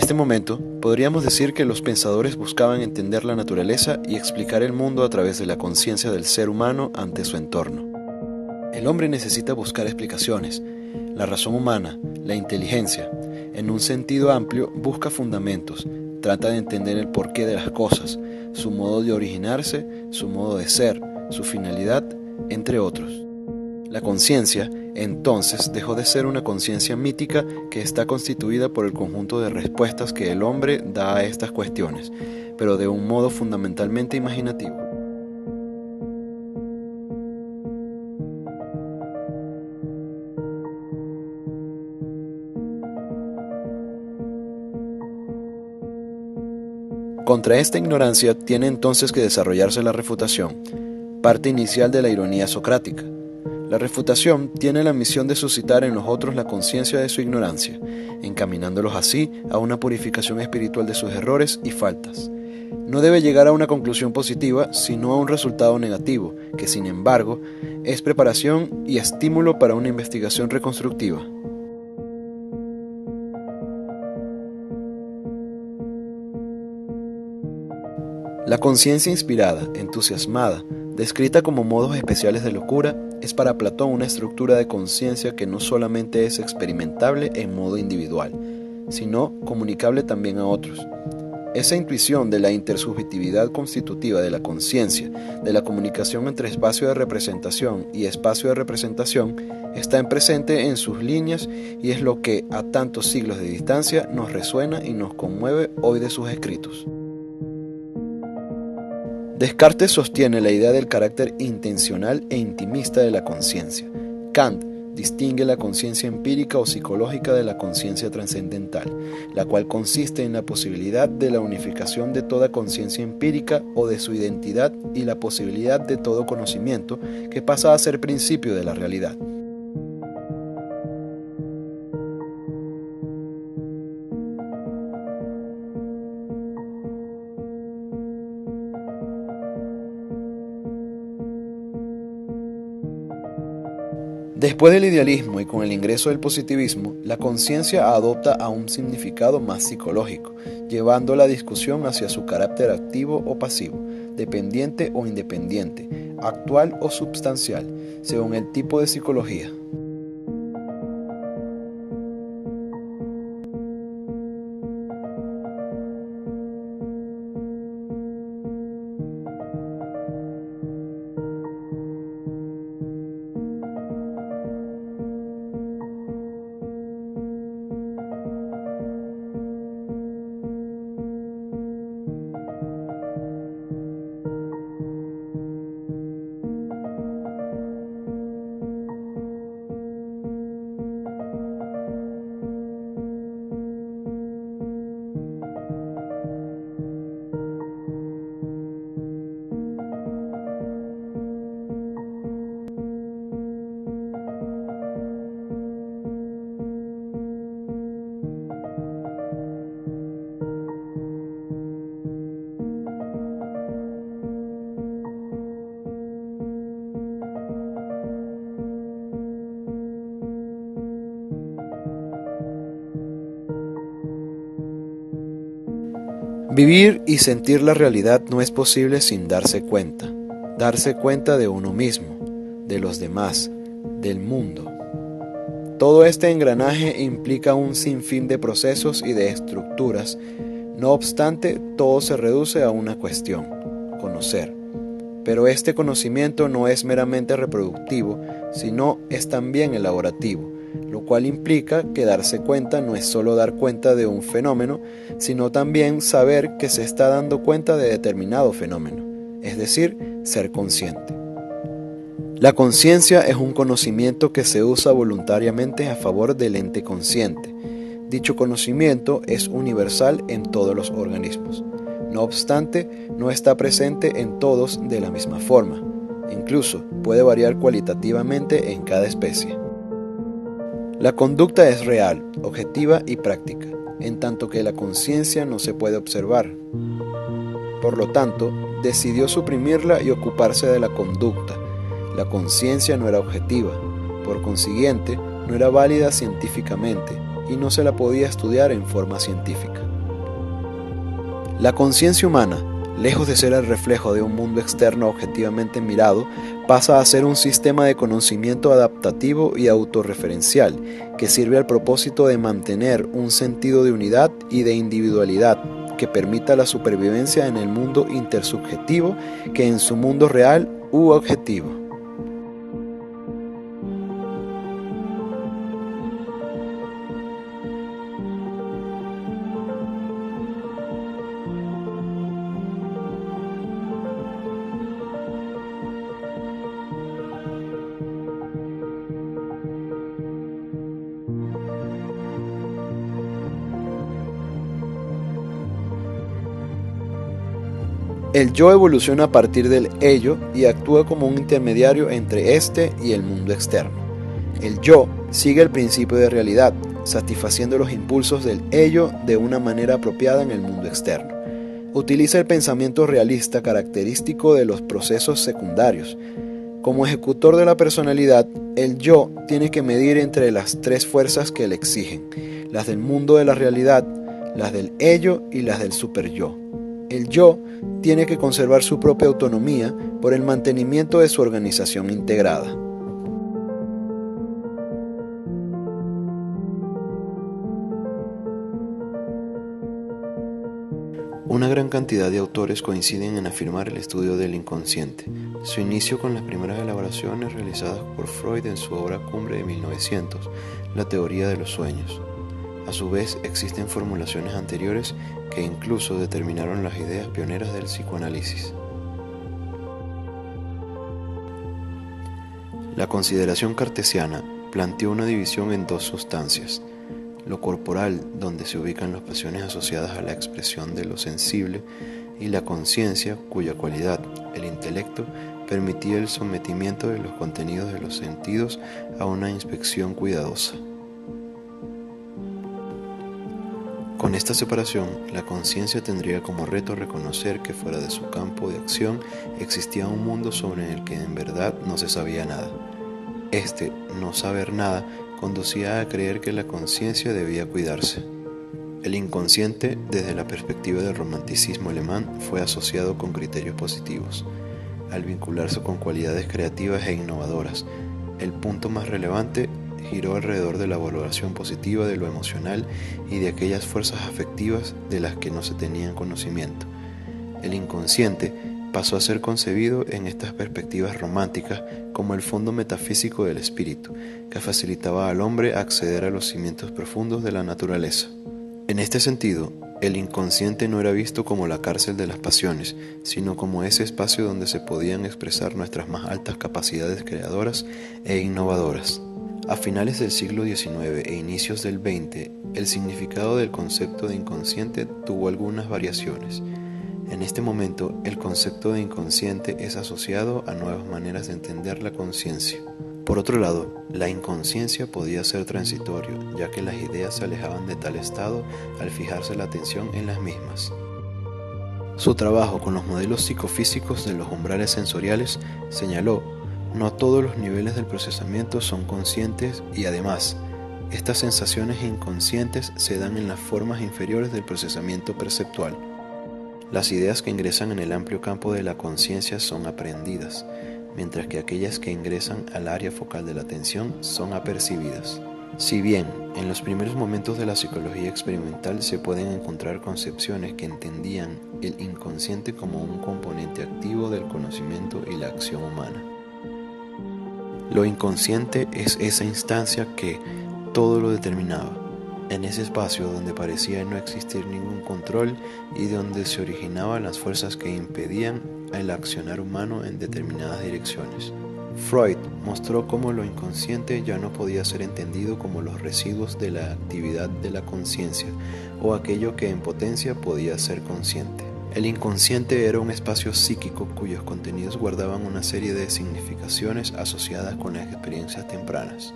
este momento, podríamos decir que los pensadores buscaban entender la naturaleza y explicar el mundo a través de la conciencia del ser humano ante su entorno. El hombre necesita buscar explicaciones. La razón humana, la inteligencia, en un sentido amplio, busca fundamentos, trata de entender el porqué de las cosas, su modo de originarse, su modo de ser, su finalidad, entre otros. La conciencia, entonces, dejó de ser una conciencia mítica que está constituida por el conjunto de respuestas que el hombre da a estas cuestiones, pero de un modo fundamentalmente imaginativo. Contra esta ignorancia tiene entonces que desarrollarse la refutación, parte inicial de la ironía socrática. La refutación tiene la misión de suscitar en los otros la conciencia de su ignorancia, encaminándolos así a una purificación espiritual de sus errores y faltas. No debe llegar a una conclusión positiva, sino a un resultado negativo, que sin embargo es preparación y estímulo para una investigación reconstructiva. La conciencia inspirada, entusiasmada, descrita como modos especiales de locura, es para Platón una estructura de conciencia que no solamente es experimentable en modo individual, sino comunicable también a otros. Esa intuición de la intersubjetividad constitutiva de la conciencia, de la comunicación entre espacio de representación y espacio de representación, está presente en sus líneas y es lo que a tantos siglos de distancia nos resuena y nos conmueve hoy de sus escritos. Descartes sostiene la idea del carácter intencional e intimista de la conciencia. Kant distingue la conciencia empírica o psicológica de la conciencia trascendental, la cual consiste en la posibilidad de la unificación de toda conciencia empírica o de su identidad y la posibilidad de todo conocimiento que pasa a ser principio de la realidad. Después del idealismo y con el ingreso del positivismo, la conciencia adopta a un significado más psicológico, llevando la discusión hacia su carácter activo o pasivo, dependiente o independiente, actual o substancial, según el tipo de psicología. Vivir y sentir la realidad no es posible sin darse cuenta de uno mismo, de los demás, del mundo. Todo este engranaje implica un sinfín de procesos y de estructuras, no obstante, todo se reduce a una cuestión: conocer. Pero este conocimiento no es meramente reproductivo, sino es también elaborativo, lo cual implica que darse cuenta no es solo dar cuenta de un fenómeno, sino también saber que se está dando cuenta de determinado fenómeno, es decir, ser consciente. La conciencia es un conocimiento que se usa voluntariamente a favor del ente consciente. Dicho conocimiento es universal en todos los organismos. No obstante, no está presente en todos de la misma forma. Incluso puede variar cualitativamente en cada especie. La conducta es real, objetiva y práctica, en tanto que la conciencia no se puede observar. Por lo tanto, decidió suprimirla y ocuparse de la conducta. La conciencia no era objetiva, por consiguiente, no era válida científicamente y no se la podía estudiar en forma científica. La conciencia humana, lejos de ser el reflejo de un mundo externo objetivamente mirado, pasa a ser un sistema de conocimiento adaptativo y autorreferencial que sirve al propósito de mantener un sentido de unidad y de individualidad que permita la supervivencia en el mundo intersubjetivo que en su mundo real u objetivo. El yo evoluciona a partir del ello y actúa como un intermediario entre este y el mundo externo. El yo sigue el principio de realidad, satisfaciendo los impulsos del ello de una manera apropiada en el mundo externo. Utiliza el pensamiento realista característico de los procesos secundarios. Como ejecutor de la personalidad, el yo tiene que medir entre las tres fuerzas que le exigen, las del mundo de la realidad, las del ello y las del superyo. El yo tiene que conservar su propia autonomía por el mantenimiento de su organización integrada. Una gran cantidad de autores coinciden en afirmar el estudio del inconsciente. Su inicio con las primeras elaboraciones realizadas por Freud en su obra cumbre de 1900, La teoría de los sueños. A su vez, existen formulaciones anteriores que incluso determinaron las ideas pioneras del psicoanálisis. La consideración cartesiana planteó una división en dos sustancias: lo corporal, donde se ubican las pasiones asociadas a la expresión de lo sensible, y la conciencia, cuya cualidad, el intelecto, permitía el sometimiento de los contenidos de los sentidos a una inspección cuidadosa. Con esta separación, la conciencia tendría como reto reconocer que fuera de su campo de acción existía un mundo sobre el que en verdad no se sabía nada. Este no saber nada conducía a creer que la conciencia debía cuidarse. El inconsciente, desde la perspectiva del romanticismo alemán, fue asociado con criterios positivos, al vincularse con cualidades creativas e innovadoras. El punto más relevante giró alrededor de la valoración positiva de lo emocional y de aquellas fuerzas afectivas de las que no se tenían conocimiento. El inconsciente pasó a ser concebido en estas perspectivas románticas como el fondo metafísico del espíritu, que facilitaba al hombre acceder a los cimientos profundos de la naturaleza. En este sentido, el inconsciente no era visto como la cárcel de las pasiones, sino como ese espacio donde se podían expresar nuestras más altas capacidades creadoras e innovadoras. A finales del siglo XIX e inicios del XX, el significado del concepto de inconsciente tuvo algunas variaciones. En este momento, el concepto de inconsciente es asociado a nuevas maneras de entender la conciencia. Por otro lado, la inconsciencia podía ser transitorio, ya que las ideas se alejaban de tal estado al fijarse la atención en las mismas. Su trabajo con los modelos psicofísicos de los umbrales sensoriales señaló: no todos los niveles del procesamiento son conscientes y además, estas sensaciones inconscientes se dan en las formas inferiores del procesamiento perceptual. Las ideas que ingresan en el amplio campo de la conciencia son aprendidas, mientras que aquellas que ingresan al área focal de la atención son apercibidas. Si bien en los primeros momentos de la psicología experimental se pueden encontrar concepciones que entendían el inconsciente como un componente activo del conocimiento y la acción humana. Lo inconsciente es esa instancia que todo lo determinaba, en ese espacio donde parecía no existir ningún control y donde se originaban las fuerzas que impedían el accionar humano en determinadas direcciones. Freud mostró cómo lo inconsciente ya no podía ser entendido como los residuos de la actividad de la conciencia o aquello que en potencia podía ser consciente. El inconsciente era un espacio psíquico cuyos contenidos guardaban una serie de significaciones asociadas con las experiencias tempranas.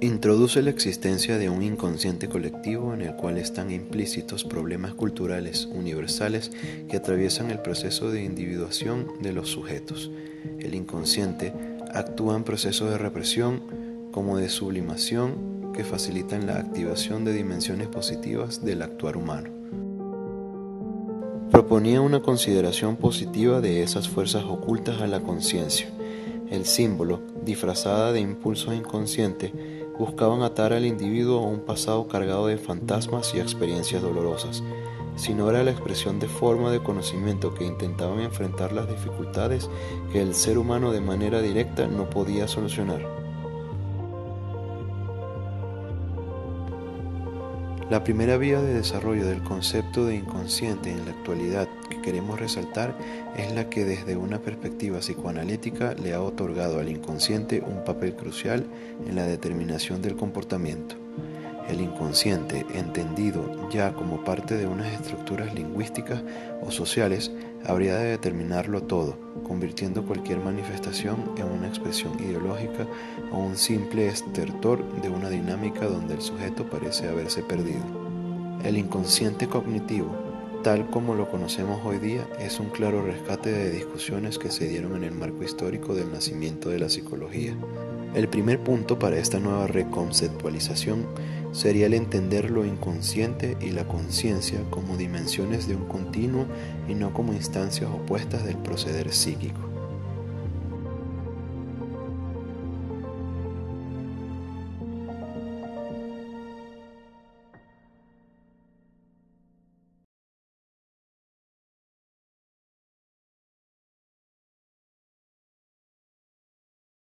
Introduce la existencia de un inconsciente colectivo en el cual están implícitos problemas culturales universales que atraviesan el proceso de individuación de los sujetos. El inconsciente actúa en procesos de represión como de sublimación que facilitan la activación de dimensiones positivas del actuar humano. Proponía una consideración positiva de esas fuerzas ocultas a la conciencia. El símbolo, disfrazada de impulsos inconscientes, buscaban atar al individuo a un pasado cargado de fantasmas y experiencias dolorosas, sino era la expresión de forma de conocimiento que intentaban enfrentar las dificultades que el ser humano de manera directa no podía solucionar. La primera vía de desarrollo del concepto de inconsciente en la actualidad que queremos resaltar es la que desde una perspectiva psicoanalítica le ha otorgado al inconsciente un papel crucial en la determinación del comportamiento. El inconsciente, entendido ya como parte de unas estructuras lingüísticas o sociales, habría de determinarlo todo, convirtiendo cualquier manifestación en una expresión ideológica o un simple estertor de una dinámica donde el sujeto parece haberse perdido. El inconsciente cognitivo, tal como lo conocemos hoy día, es un claro rescate de discusiones que se dieron en el marco histórico del nacimiento de la psicología. El primer punto para esta nueva reconceptualización sería el entender lo inconsciente y la conciencia como dimensiones de un continuo y no como instancias opuestas del proceder psíquico.